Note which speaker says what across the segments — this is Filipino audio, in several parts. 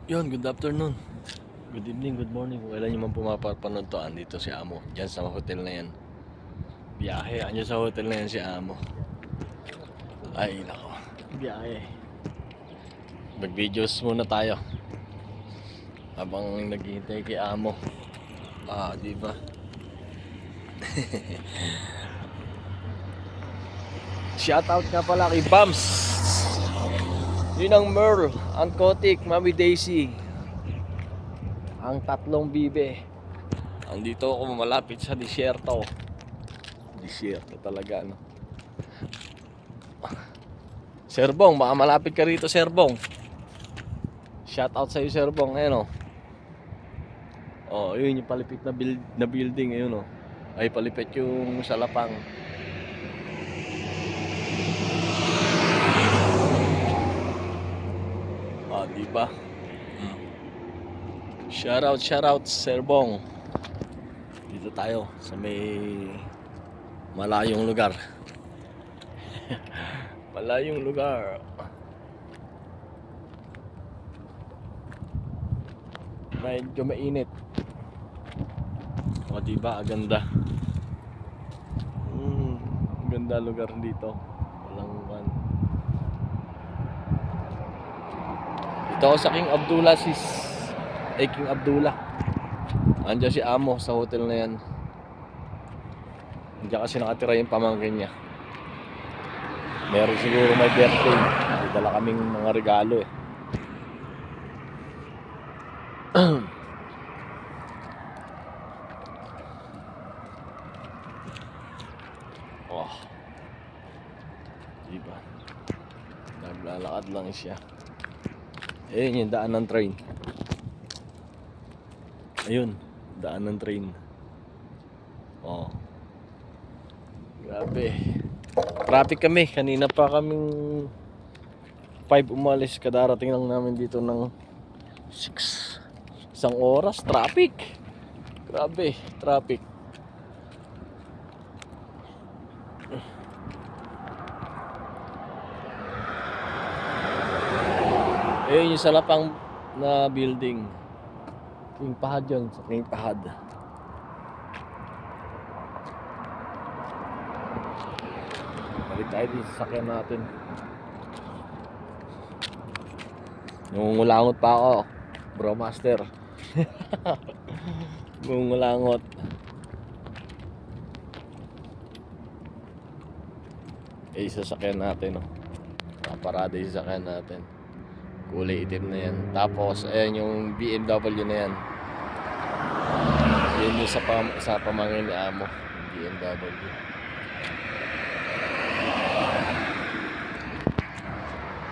Speaker 1: Yun, good afternoon. Good evening, good morning. Kung kailan nyo man pumapapanood to, andito si Amo. Diyan sa hotel na yan. Biyahe, andyan sa hotel na yan si Amo. Ay, nako. Biyahe. Mag-videos muna tayo. Habang naghihintay kay Amo. Di ba? Shoutout nga pala kay Bams. Yun ang Merl, ang Kotik, Mami Daisy. Ang tatlong bibe. Andito ako malapit sa disyerto. Disyerto talaga, no? Serbong, baka malapit ka rito, Serbong. Shoutout sa iyo, Serbong. Ayun, yun yung palipit na building, ayun, ay palipit yung salapang. Di ba? Shoutout, Serbong. Dito tayo sa may malayong lugar. Malayong lugar. Medyo mainit. Di ba? Ganda. Ganda lugar dito. Walang van. Dito ako sa King Abdullah King Abdullah. Andiyan si Amo sa hotel na yan. Andiyan kasi nakatira yung pamangkin niya. Meron siguro may birthday. May dala kaming mga regalo eh. Diba? Naglalakad lang siya. Ayun yung daan ng train. Ayun, daan ng train. Grabe. Traffic kami. Kanina pa kaming 5 umalis. Kadarating lang namin dito ng 6. Isang oras. Traffic. Grabe. Traffic. Ayun yung salapang na building. King Pahad yun. Sa King Pahad. Balik tayo dito sa sakyan natin. Ngungulangot pa ako, bro master. Ngungulangot. Sa sakyan natin, Nakaparada yung sakyan natin. Kulay itim na yan. Tapos, ayan yung BMW na yan. Yun yung sa pamangkin ni Amo. BMW.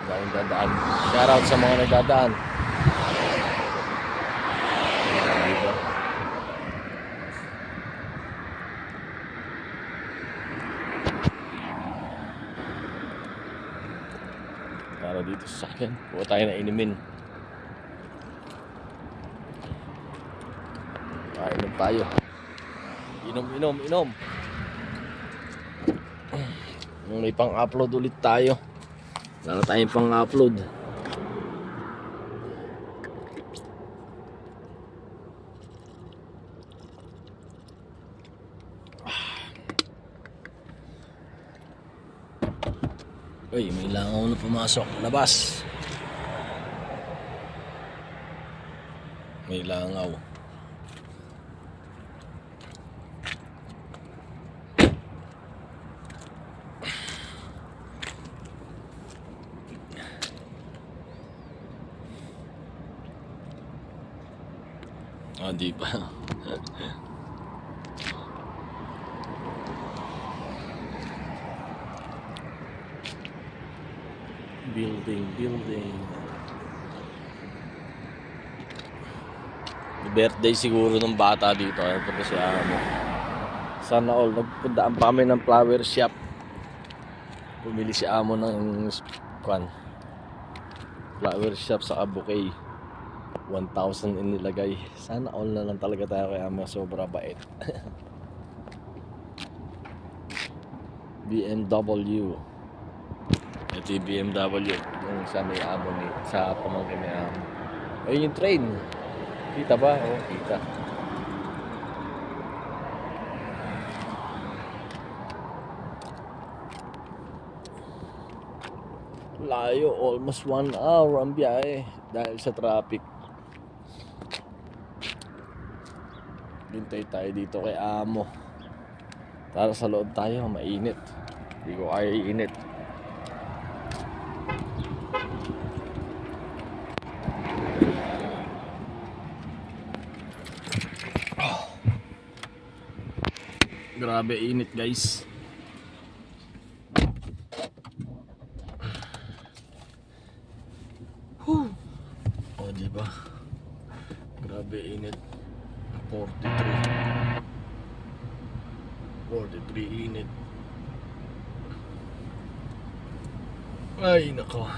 Speaker 1: Daming dadaan. Shoutout sa mga nagdadaan. Diba? Para dito sa akin, huwag tayo na inumin. Inom tayo. Inom. May pang-upload ulit tayo. Wala na tayong pang-upload. Uy, may langaw na pumasok. Labas. May langaw. Di ba? Building. Birthday siguro ng bata dito. Ito pa si Amo. Sana all. Nagpundaan pa kami ng flower shop. Pumili si Amo ng flower shop sa bouquet. 1,000 inilagay. Sana all na lang talaga tayo kay Amo. Sobra bait. BMW. Ito yung BMW. Yung sa may Amo sa pamangkin ni Amo. Ayun yung train. Kita ba? Oo, kita. Layo, almost 1 hour ang biyahe dahil sa traffic. Hintay tayo dito kay Amo. Para sa loob tayo, mainit. Hindi ko kaya iinit. Grabe init, guys. Oh, di ba? Grabe init. 43 init. Ay, nako.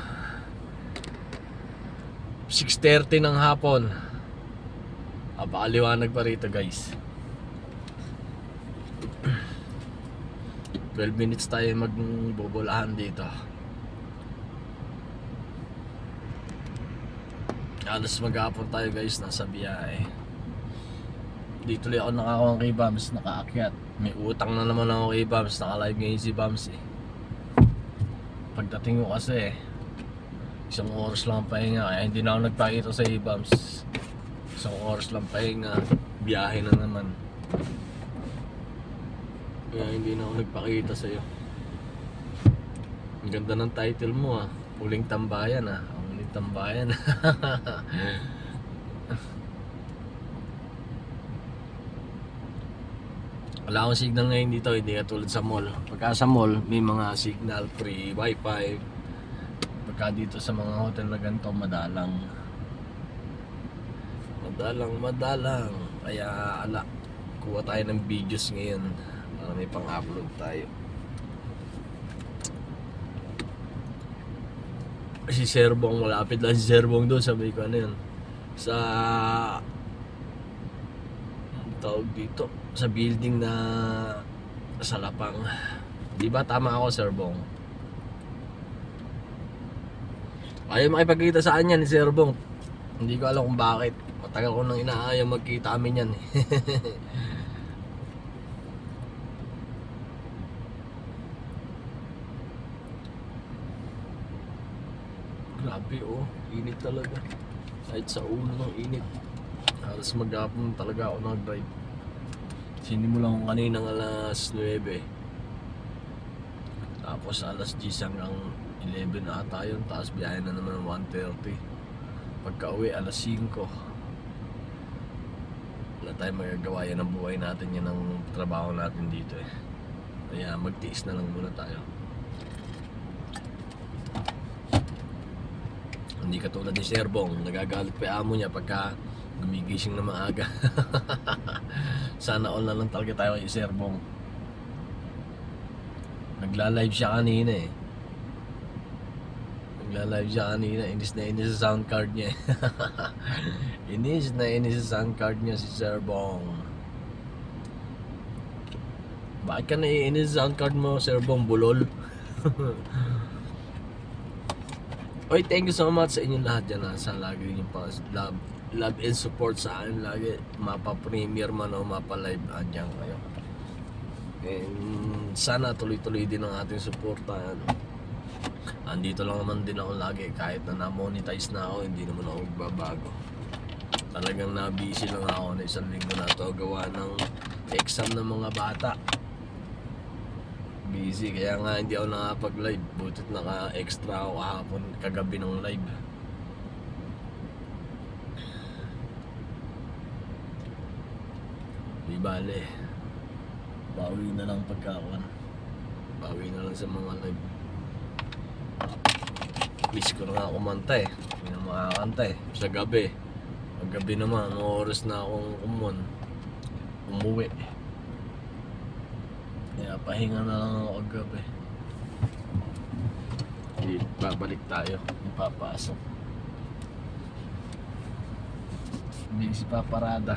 Speaker 1: 6:30 ng hapon. Apakaliwanag pa rito, guys. 12 minutes tayo magbubulahan dito. Alas maghapon tayo, guys, nasa biyahe. Dito ulit ako nakakuha kay Bams, nakaakyat. May utang na naman ako kay Bams, naka-live ngayon si Bams eh. Pagdating ko kasi isang oras lang pahinga, kaya hindi na ako nagpakita sa Bams. Isang oras lang pahinga, biyahe na naman. Kaya hindi na ako nagpakita sa iyo. Ang ganda ng title mo ah, Huling Tambayan ah. Huling Tambayan. Wala akong signal ngayon dito, hindi katulad sa mall. Pagka sa mall, may mga signal, free wifi. Pagka dito sa mga hotel na ganito, madalang. Kaya kuha tayo ng videos ngayon para may pang-upload tayo. Si Serbong, malapit lang si Serbong doon, sabi ko ano yun, sa tawag dito, sa building na sa Lapang. Di ba tama ako, Serbong? Ayaw makipagkita sa kanya ni Serbong. Hindi ko alam kung bakit. Matagal ko nang inaayaw magkita kami yan. Grabe oh, init talaga. Kahit sa ulo ng init. Halos maghapon talaga ako nag-drive. Sinimulan ko kaninang alas 9. Tapos alas 10 hanggang 11 ata yun. Tapos biyahe na naman 1:30. Pagka uwi alas 5. Wala tayong magagawa, yan ang buhay natin. Yan ang trabaho natin dito eh. Kaya magtiis na lang muna tayo. Hindi katulad ni Serbong, nagagalit pa yung amo niya pagka gumigising na maaga. Sana all na lang talaga tayo kay Serbong. Nagla-live siya kanina eh. Inis na inis sa sound card niya. Inis sa sound card niya si Serbong. Bakit ka naiinis sa sound card mo, Serbong? Bulol. Oy, thank you so much sa inyong lahat dyan ha. Sa lagi yung love and support sa akin lagi. Mapa-premiere man o mapa-live, andyan kayo. And sana tuloy-tuloy din ang ating suporta. Andito lang naman din ako lagi. Kahit na na-monetize na ako, hindi naman ako magbabago. Talagang na-busy lang ako na isang linggo na to gawa ng exam ng mga bata. Busy, kaya nga hindi ako nakapag-live. Butit naka-extra ako kahapon, kagabi ng live. Di bale, bawi na lang pagkakuan. Bawi na lang sa mga live. Miss ko na nga kumanta eh. Hindi na makakanta eh. Sa gabi. Pag gabi naman, oras na akong umuwi. Kaya pahinga na lang ako gabi. Babalik tayo. Ipapasok. Hindi si paparada.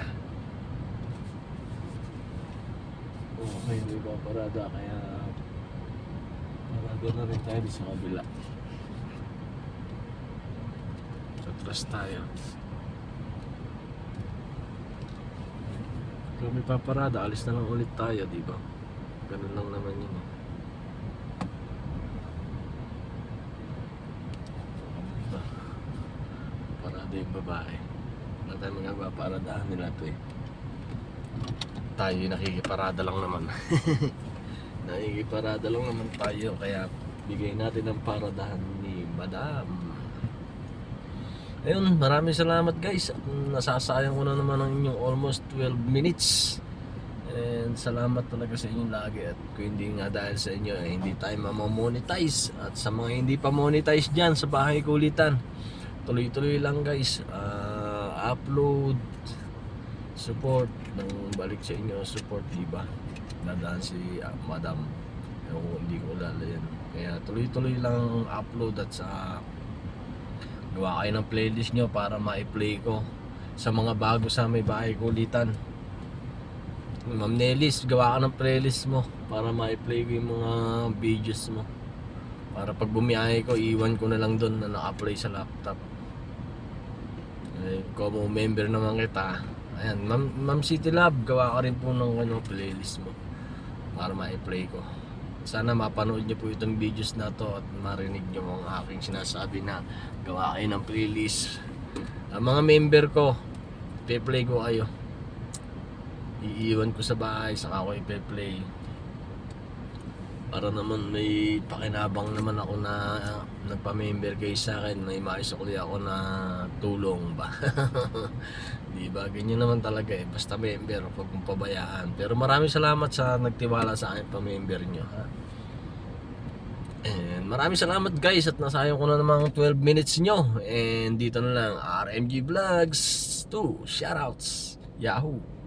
Speaker 1: Okay, hindi paparada. Kaya parada na rin tayo sa kabila. Sa atras tayo. Kung may paparada, alis na lang ulit tayo, di ba? Ganun lang naman yun. Diba? Parada yung babae. Wala tayo magagawa, paradahan nila to eh. Tayo nakikiparada lang naman. Nakikiparada lang naman tayo, kaya bigay natin ang paradahan ni Madam. Ayun, maraming salamat guys. At nasasayang ko na naman ang inyong almost 12 minutes. And salamat talaga sa inyo lagi. At kung hindi nga dahil sa inyo, hindi tayo mamamonetize. At sa mga hindi pa monetize dyan sa Bahay Kulitan, tuloy-tuloy lang guys. Upload, support, nang balik sa inyo, support, diba? Dadaan si Madam. Hindi ko lala yan. Kaya tuloy-tuloy lang upload at sa gawa kayo ng playlist nyo para ma-play ko sa mga bago sa may Bahay Kulitan. Ma'am Nelis, gawa ka ng playlist mo para ma-play ko yung mga videos mo, para pag bumiyahe ko, iwan ko na lang doon na naka-play sa laptop. Kung member naman kita, ayan, Ma'am City Love, gawa ka rin po ng playlist mo para ma-play ko. Sana mapanood niyo po itong videos na to at marinig niyo ang aking sinasabi na gawa kayo ng playlist. Ang mga member ko, i-play ko kayo. Iiwan ko sa bahay, saka ako i-play. Para naman may pakinabang naman ako na nagpa-member kayo sa akin, may maisukli ako na tulong ba. Diba? Ganyan naman talaga eh. Basta member, huwag mong pabayaan. Pero maraming salamat sa nagtiwala sa akin pa-member nyo. Ha? And maraming salamat guys at nasayang ko na namang 12 minutes nyo. And dito na lang, RMG Vlogs 2, shoutouts, Yahoo!